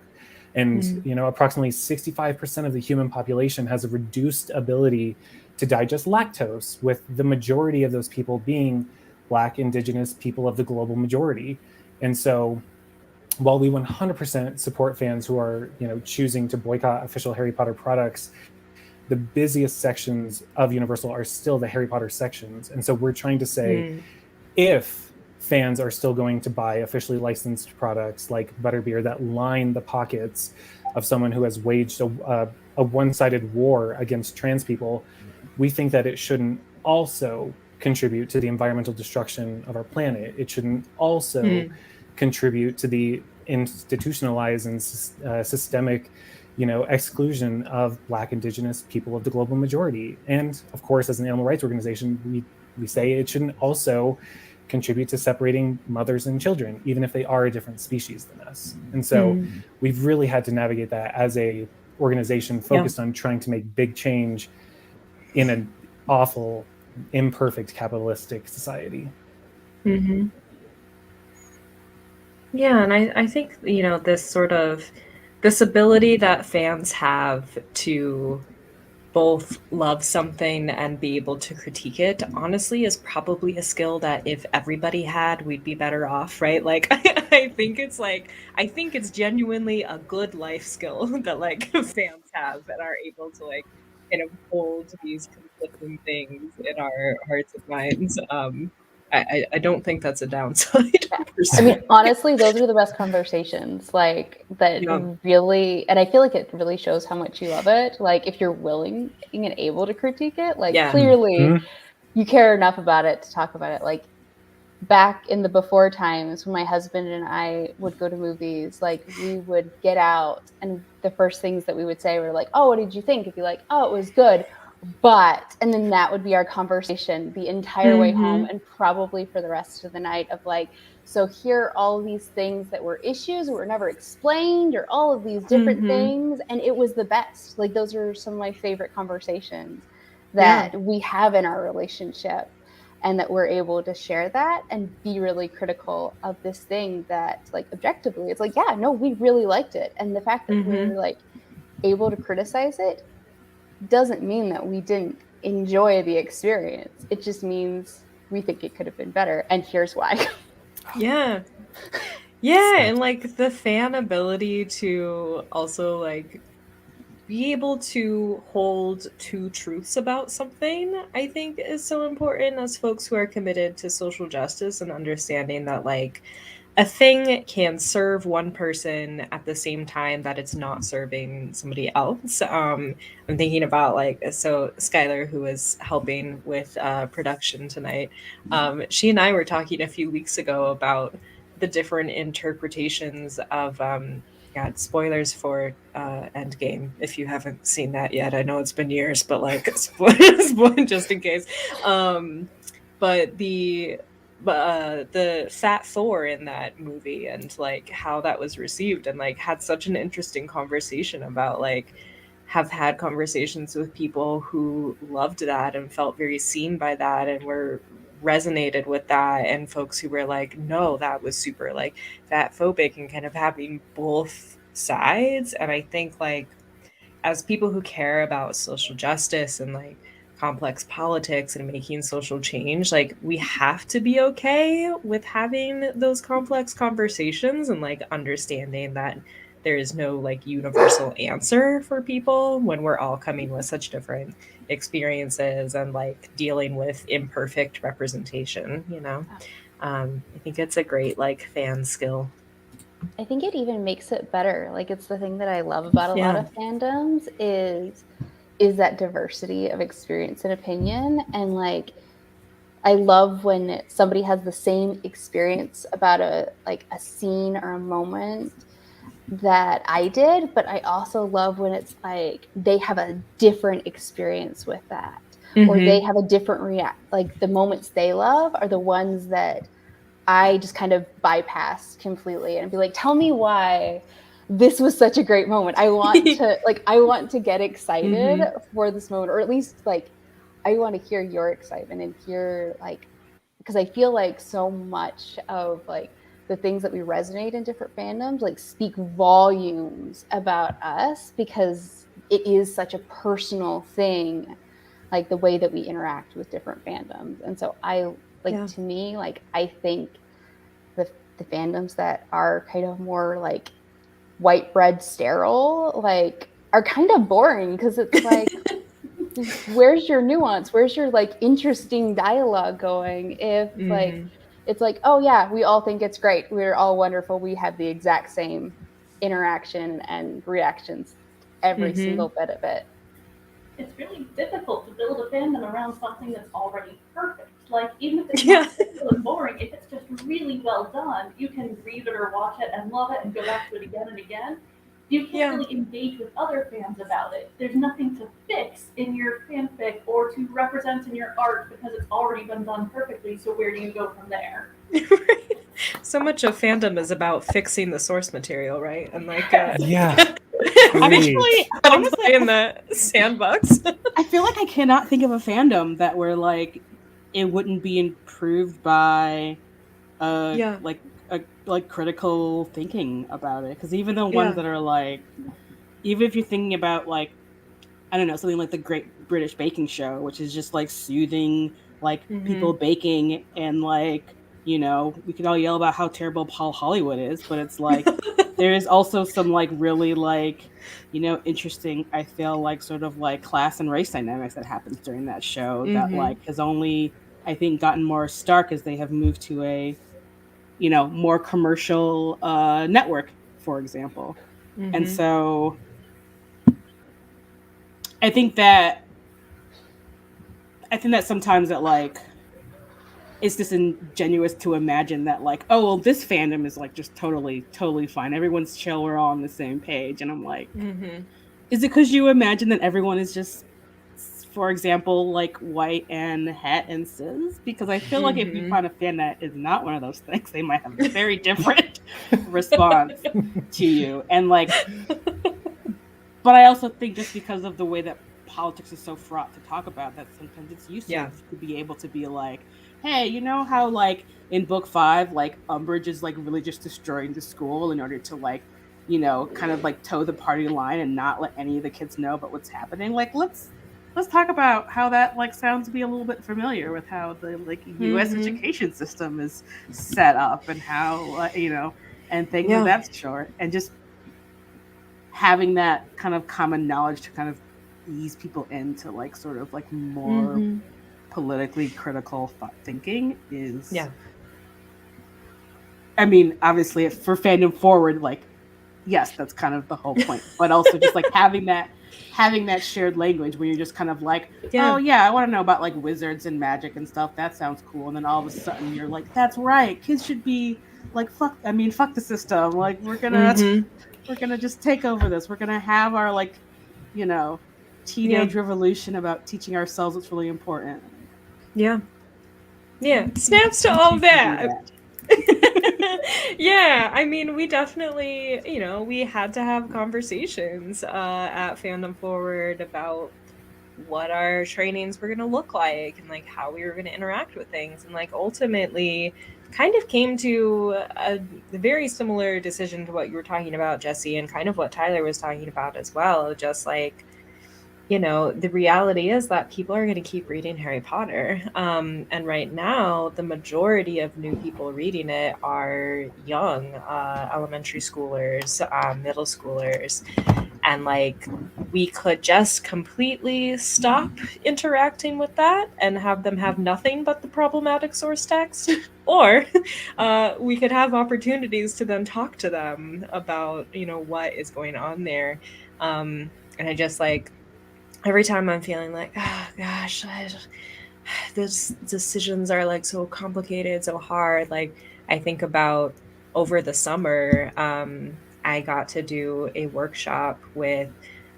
And approximately 65% of the human population has a reduced ability to digest lactose, with the majority of those people being Black, Indigenous people of the global majority. And so while we 100% support fans who are choosing to boycott official Harry Potter products, the busiest sections of Universal are still the Harry Potter sections. And so we're trying to say, if fans are still going to buy officially licensed products like butterbeer that line the pockets of someone who has waged a one-sided war against trans people, we think that it shouldn't also contribute to the environmental destruction of our planet. It shouldn't also contribute to the institutionalized and systemic exclusion of Black, Indigenous people of the global majority. And of course, as an animal rights organization, we say it shouldn't also contribute to separating mothers and children, even if they are a different species than us. And so we've really had to navigate that as a organization focused on trying to make big change in an awful, imperfect capitalistic society. Yeah, and I think, this sort of this ability that fans have to both love something and be able to critique it, honestly, is probably a skill that if everybody had, we'd be better off, right? Like, I think it's genuinely a good life skill that like fans have and are able to like kind of hold these conflicting things in our hearts and minds. I don't think that's a downside. I mean, honestly, those are the best conversations, like that Yeah. really, and I feel like it really shows how much you love it. Like if you're willing and able to critique it, like Yeah. clearly you care enough about it to talk about it. Like back in the before times when my husband and I would go to movies, like we would get out and the first things that we would say were like, "Oh, what did you think?" It'd be like, "Oh, it was good." But, and then that would be our conversation the entire way home and probably for the rest of the night of like, so here are all these things that were issues that were never explained or all of these different things. And it was the best. Like those are some of my favorite conversations that we have in our relationship, and that we're able to share that and be really critical of this thing that like objectively it's like, yeah, no, we really liked it. And the fact that we're like able to criticize it doesn't mean that we didn't enjoy the experience. It just means we think it could have been better, and here's why. Yeah. Yeah, and like the fan ability to also like be able to hold two truths about something, I think is so important as folks who are committed to social justice and understanding that like a thing can serve one person at the same time that it's not serving somebody else. I'm thinking about like, so Skylar, who is helping with production tonight, she and I were talking a few weeks ago about the different interpretations of yeah, spoilers for Endgame if you haven't seen that yet. I know it's been years, but like spoilers just in case. But the Fat Thor in that movie and like how that was received, and like had such an interesting conversation about like have had conversations with people who loved that and felt very seen by that and were resonated with that, and folks who were like, no, that was super like fat phobic, and kind of having both sides. And I think like as people who care about social justice and like complex politics and making social change, like we have to be okay with having those complex conversations and like understanding that there is no like universal answer for people when we're all coming with such different experiences and like dealing with imperfect representation, you know. I think it's a great like fan skill. I think it even makes it better. Like it's the thing that I love about a lot of fandoms is that diversity of experience and opinion. And like I love when somebody has the same experience about a scene or a moment that I did, but I also love when it's like they have a different experience with that, or they have a different like the moments they love are the ones that I just kind of bypass completely and be like, tell me why this was such a great moment. I want to get excited for this moment, or at least like I want to hear your excitement and hear like, because I feel like so much of like the things that we resonate in different fandoms like speak volumes about us, because it is such a personal thing, like the way that we interact with different fandoms. And so to me, like I think the fandoms that are kind of more like white bread sterile, like are kind of boring, because it's like where's your nuance, where's your like interesting dialogue going if like it's like, oh yeah, we all think it's great, we're all wonderful, we have the exact same interaction and reactions every single bit of it. It's really difficult to build a fandom around something that's already perfect. Like, even if it's not simple and boring, if it's just really well done, you can read it or watch it and love it and go back to it again and again. You can't really engage with other fans about it. There's nothing to fix in your fanfic or to represent in your art because it's already been done perfectly, so where do you go from there? So much of fandom is about fixing the source material, right? And like, yeah. I'm actually, honestly, in the sandbox. I feel like I cannot think of a fandom that where like it wouldn't be improved by like critical thinking about it. Because even the ones that are like, even if you're thinking about like I don't know, something like the Great British Baking Show, which is just like soothing, like people baking, and like, you know, we could all yell about how terrible Paul Hollywood is, but it's like there is also some like really like, you know, interesting, I feel like sort of like class and race dynamics that happens during that show that like has only, I think, gotten more stark as they have moved to a, you know, more commercial network, for example. And so I think that sometimes that like it's disingenuous to imagine that like, oh well, this fandom is like just totally fine, everyone's chill, we're all on the same page. And I'm like, is it because you imagine that everyone is just, for example, like white and het and cis? Because I feel like if you find a fan that is not one of those things, they might have a very different response to you. And like, but I also think just because of the way that politics is so fraught to talk about, that sometimes it's useful to be able to be like, hey, you know how like in book 5, like Umbridge is like really just destroying the school in order to like, you know, kind of like toe the party line and not let any of the kids know about what's happening. Like let's talk about how that like sounds to be a little bit familiar with how the like US education system is set up and how you know, and things of that sort. And just having that kind of common knowledge to kind of ease people into like sort of like more politically critical thinking is, I mean, obviously for Fandom Forward, like, yes, that's kind of the whole point, but also just like having that shared language where you're just kind of like, oh yeah, I want to know about like wizards and magic and stuff, that sounds cool. And then all of a sudden you're like, that's right, kids should be like, fuck the system, like we're gonna just take over this. We're gonna have our like, you know, teenage revolution about teaching ourselves what's really important. Snaps to all that. I mean, we definitely, you know, we had to have conversations at Fandom Forward about what our trainings were going to look like and like how we were going to interact with things, and like ultimately kind of came to a very similar decision to what you were talking about, Jesse, and kind of what Tyler was talking about as well. Just like, you know, the reality is that people are going to keep reading Harry Potter. And right now, the majority of new people reading it are young elementary schoolers, middle schoolers. And like, we could just completely stop interacting with that and have them have nothing but the problematic source text. Or we could have opportunities to then talk to them about, you know, what is going on there. And I just like, every time I'm feeling like, oh gosh, those decisions are like so complicated, so hard. Like I think about over the summer, I got to do a workshop with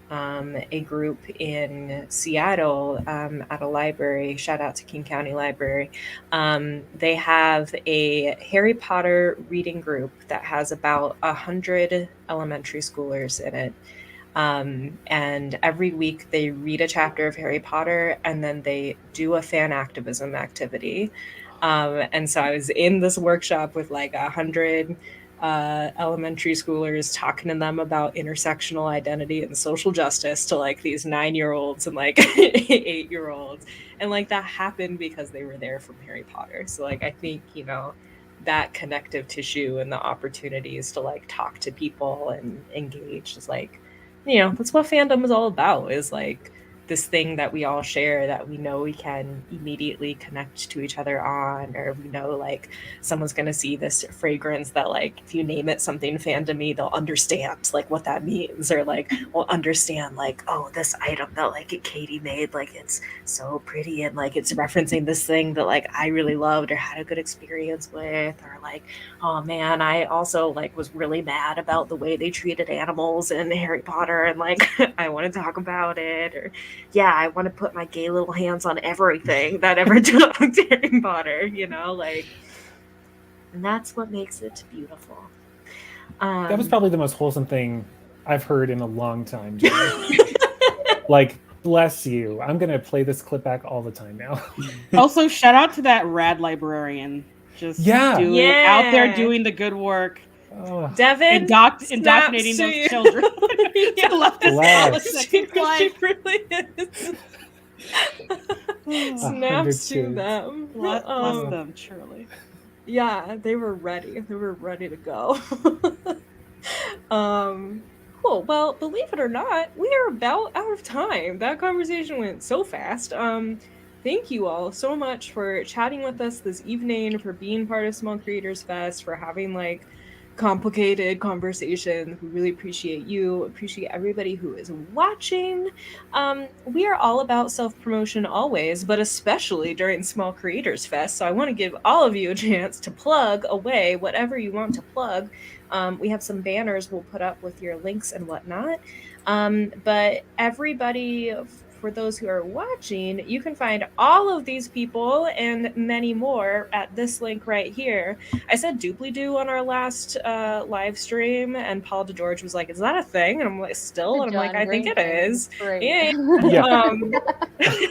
a group in Seattle at a library. Shout out to King County Library. They have a Harry Potter reading group that has about 100 elementary schoolers in it. And every week they read a chapter of Harry Potter and then they do a fan activism activity. And so I was in this workshop with like 100 elementary schoolers, talking to them about intersectional identity and social justice to like these 9-year-olds and like 8-year-olds. And like that happened because they were there from Harry Potter. So like I think, you know, that connective tissue and the opportunities to like talk to people and engage is like, you know, that's what fandom is all about, is like this thing that we all share that we know we can immediately connect to each other on, or we know like someone's going to see this fragrance that like if you name it something fandomy, they'll understand like what that means, or like will understand like, oh, this item that like Katie made, like it's so pretty and like it's referencing this thing that like I really loved or had a good experience with, or like, oh man, I also like was really mad about the way they treated animals in Harry Potter and like I want to talk about it, or yeah, I want to put my gay little hands on everything that ever talked Harry Potter, you know, like, and that's what makes it beautiful. That was probably the most wholesome thing I've heard in a long time, Jenny. Like, bless you. I'm going to play this clip back all the time now. Also, shout out to that rad librarian. Just out there doing the good work. Oh, Devin, indoctrinating snaps those to you. children Yeah. to let this Bless. Alice second life. She really is. a hundred Snaps to kids. them. Bless them, truly. Yeah, they were ready. They were ready to go. Cool. Well, believe it or not, we are about out of time. That conversation went so fast. Thank you all so much for chatting with us this evening, for being part of Small Creators Fest, for having like complicated conversation. We really appreciate you. Appreciate everybody who is watching. We are all about self-promotion always, but especially during Small Creators Fest. So I want to give all of you a chance to plug away whatever you want to plug. We have some banners we'll put up with your links and whatnot. But everybody, for those who are watching, you can find all of these people and many more at this link right here. I said doobly-doo on our last live stream, and Paul DeGeorge was like, "Is that a thing?" And I'm like, "Still," and I'm like, "I think it is." Yeah. Yeah.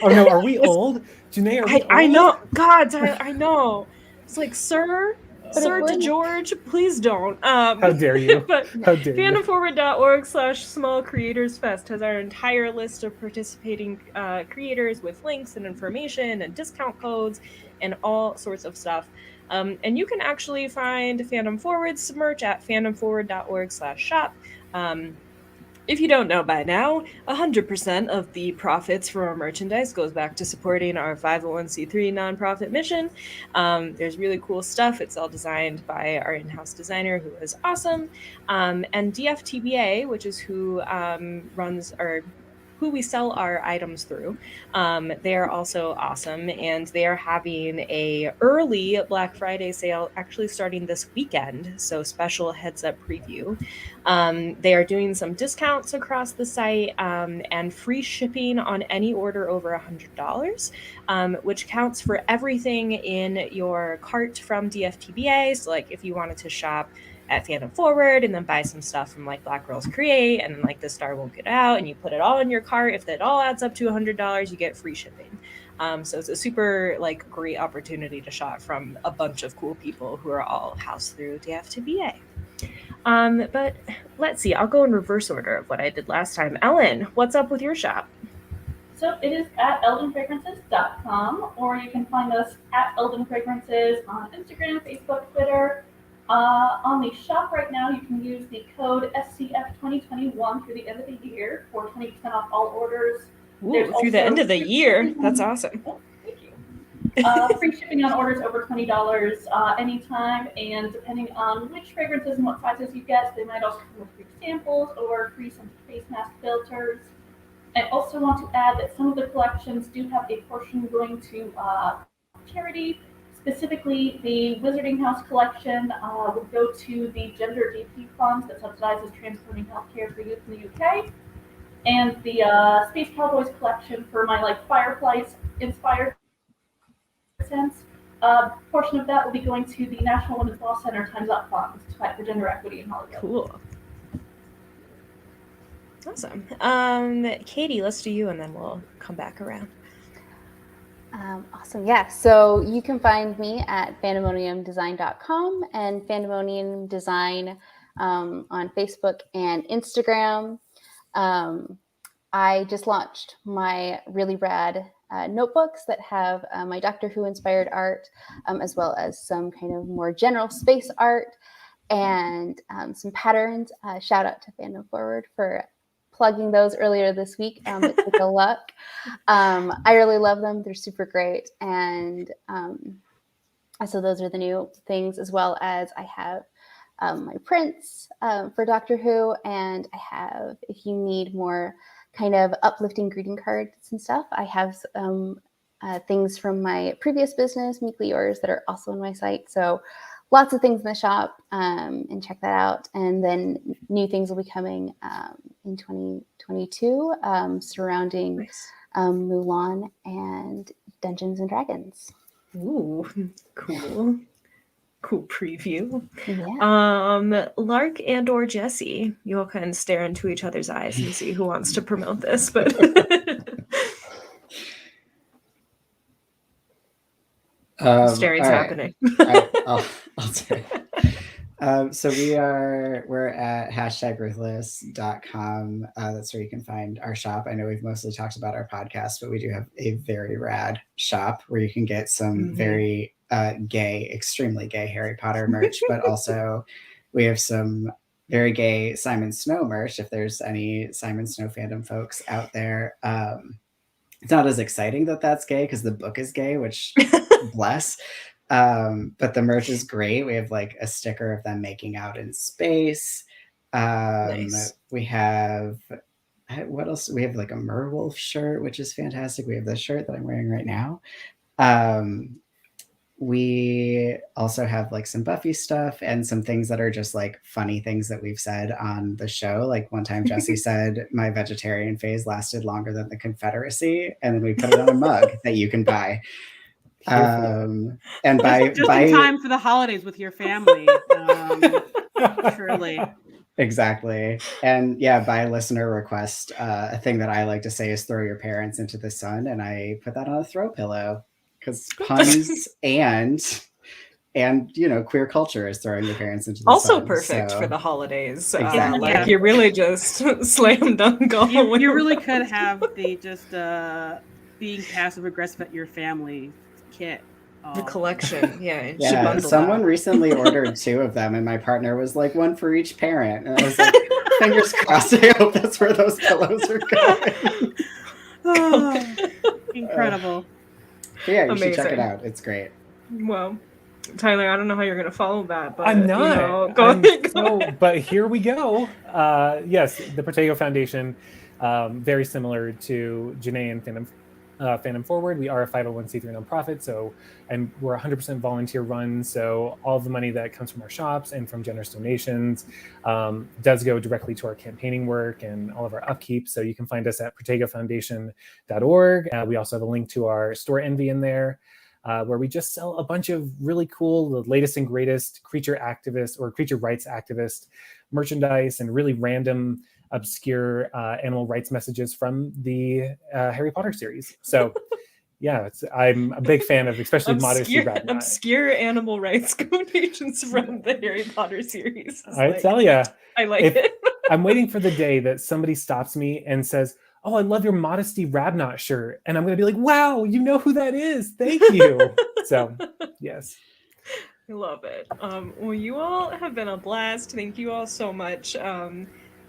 Oh no, are we old? Janae, are we old? I know. God, Tyler, I know. It's like, Sir DeGeorge, please don't. How dare you? But How dare you? fandomforward.org/Small Creators Fest has our entire list of participating creators with links and information and discount codes and all sorts of stuff. And you can actually find Fandom Forward's merch at fandomforward.org/shop. If you don't know by now, 100% of the profits from our merchandise goes back to supporting our 501c3 nonprofit mission. There's really cool stuff. It's all designed by our in-house designer, who is awesome. And DFTBA, which is who runs our who we sell our items through. They are also awesome, and they are having a early Black Friday sale actually starting this weekend, so special heads up preview. They are doing some discounts across the site and free shipping on any order over $100, which counts for everything in your cart from DFTBA. So like if you wanted to shop at Fandom Forward and then buy some stuff from like Black Girls Create and like The Star Won't Get Out, and you put it all in your cart, if that all adds up to $100, you get free shipping. So it's a super like great opportunity to shop from a bunch of cool people who are all housed through DFTBA. But let's see, I'll go in reverse order of what I did last time. Ellen, what's up with your shop? So it is at eldenfragrances.com, or you can find us at Elden Fragrances on Instagram, Facebook, Twitter. On the shop right now, you can use the code SCF2021 through the end of the year for 20% off all orders. Ooh, through the end of the year? That's awesome. Oh, thank you. Free shipping on orders over $20 anytime, and depending on which fragrances and what sizes you get, they might also come with free samples or free some face mask filters. I also want to add that some of the collections do have a portion going to charity. Specifically, the Wizarding House collection will go to the Gender DP Fund that subsidizes transforming healthcare for youth in the UK. And the Space Cowboys collection for my like Fireflies inspired sense. Portion of that will be going to the National Women's Law Center Time's Up Fund to fight for gender equity in Hollywood. Cool. Awesome. Katie, let's do you and then we'll come back around. Awesome. Yeah. So you can find me at fandemoniumdesign.com and Fandemonium Design on Facebook and Instagram. I just launched my really rad notebooks that have my Doctor Who inspired art, as well as some kind of more general space art and some patterns. Shout out to Fandom Forward for plugging those earlier this week. But take a look. I really love them. They're super great. And so those are the new things, as well as I have my prints for Doctor Who. And I have, if you need more kind of uplifting greeting cards and stuff, I have things from my previous business, Meekly Yours, that are also on my site. So lots of things in the shop, and check that out. And then new things will be coming in 2022 surrounding Mulan and Dungeons and Dragons. Ooh, cool. Cool preview. Yeah. Lark and or Jesse, you all kind of stare into each other's eyes and see who wants to promote this, but staring's happening. I'll do it. So we're at #ruthless.com. That's where you can find our shop. I know we've mostly talked about our podcast, but we do have a very rad shop where you can get some very gay, extremely gay Harry Potter merch, but also we have some very gay Simon Snow merch. If there's any Simon Snow fandom folks out there, it's not as exciting that that's gay because the book is gay, which bless. But the merch is great. We have like a sticker of them making out in space. Nice. We have what else? We have like a Merwolf shirt, which is fantastic. We have the shirt that I'm wearing right now. We also have like some Buffy stuff and some things that are just like funny things that we've said on the show. Like one time Jesse said my vegetarian phase lasted longer than the Confederacy, and then we put it on a mug that you can buy. And by just in time for the holidays with your family. Surely. Exactly. And yeah, by listener request, a thing that I like to say is throw your parents into the sun, and I put that on a throw pillow because puns and queer culture is throwing your parents into the also sun. perfect for the holidays. Exactly. Like you really just slam dunk all the way. You really could have the just being passive aggressive at your family kit. The collection, and yeah. Someone recently ordered 2 of them, and my partner was like, 1 for each parent, and I was like, fingers crossed. I hope that's where those pillows are going. Incredible. Yeah, you should check it out. It's great. Well, Tyler, I don't know how you're going to follow that, but I'm not. Go ahead. But here we go. Yes, the Protego Foundation, very similar to Janae and Fandom Forward. We are a 501c3 nonprofit, and we're 100% volunteer run. So all the money that comes from our shops and from generous donations does go directly to our campaigning work and all of our upkeep. So you can find us at protegofoundation.org. We also have a link to our store Envy in there, where we just sell a bunch of really cool, the latest and greatest creature activist or creature rights activist merchandise and really random, obscure animal rights messages from the Harry Potter series. So yeah, I'm a big fan of especially Modesty Radnot. Obscure animal rights quotations from the Harry Potter series. I tell you. I like it. I'm waiting for the day that somebody stops me and says, "Oh, I love your Modesty Radnot shirt." And I'm going to be like, "Wow, you know who that is. Thank you." So, yes. I love it. Well, you all have been a blast. Thank you all so much.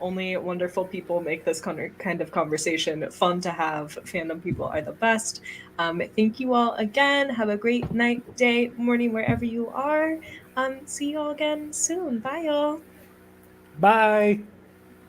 Only wonderful people make this kind of conversation fun to have. Fandom people are the best. Thank you all again. Have a great night, day, morning, wherever you are. See you all again soon. Bye, y'all. Bye.